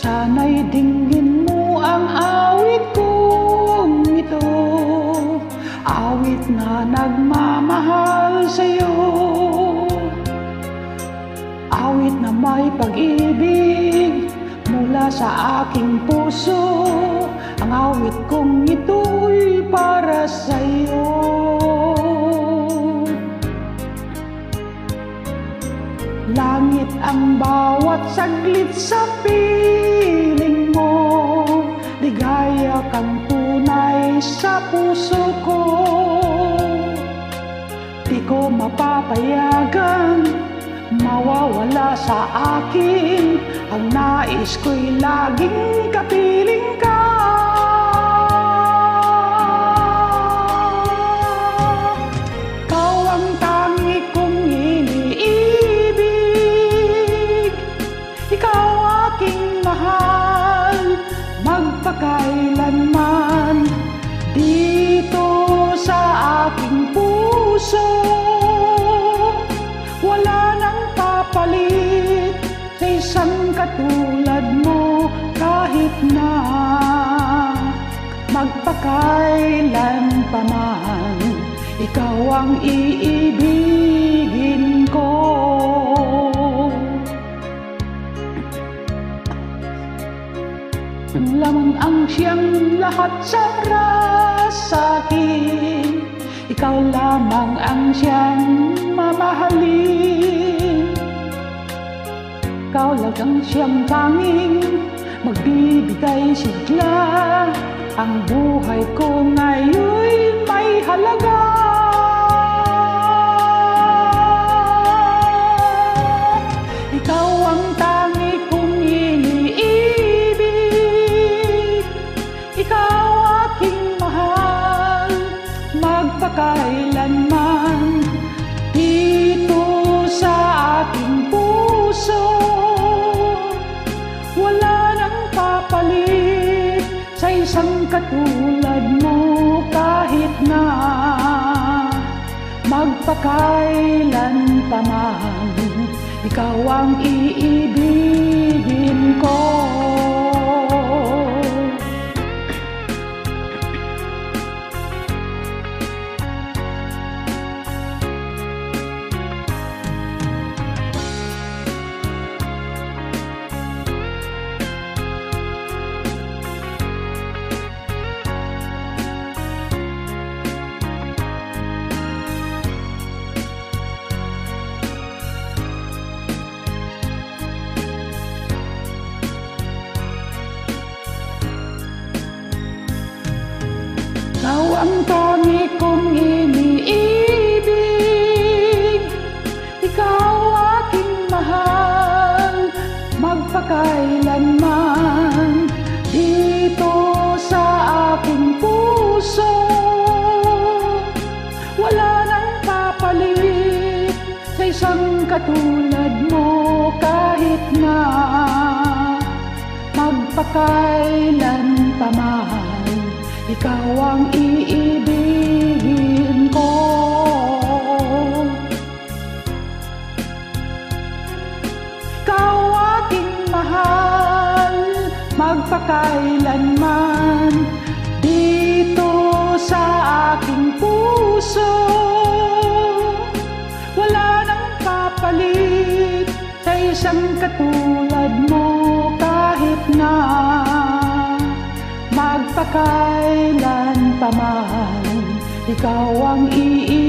Sana'y dinggin mo ang awit kong ito, awit na nagmamahal sa'yo, awit na may pag-ibig mula sa aking puso. Ang awit kong ito'y para sa'yo. Langit ang bawat saglit sa piling mo, ligaya kang tunay sa puso ko. Di ko mapapayagan mawawala sa akin, ang nais ko'y laging kapiling ka. Magpakailanman dito sa aking puso, wala nang papalit sa isang katulad mo. Kahit na magpakailan pa man, ikaw ang iibigin ko. Lamang ang siyang lahat sa akin, ikaw lamang ang siyang mamahalin. Ikaw lang ang siyang tanging magbibigay sigla, ang buhay ko ngayon'y may halaga. Ikaw ang tangi kong ikaw aking mahal, magpakailanman dito sa aking puso, wala nang papalit sa isang katulad mo. Kahit na magpakailan pa man, ikaw ang iibigin ko. Ikaw ang tangi kong iniibig, ikaw aking mahal, magpakailanman dito sa aking puso, wala nang papalit sa isang katulad mo. Kahit na magpakailan pa man, ikaw ang iibigin ko. Ikaw aking mahal, magpakailanman dito sa aking puso, wala nang papalit sa isang katulad mo. Kahit na magpakailan pa man, ikaw ang iibigin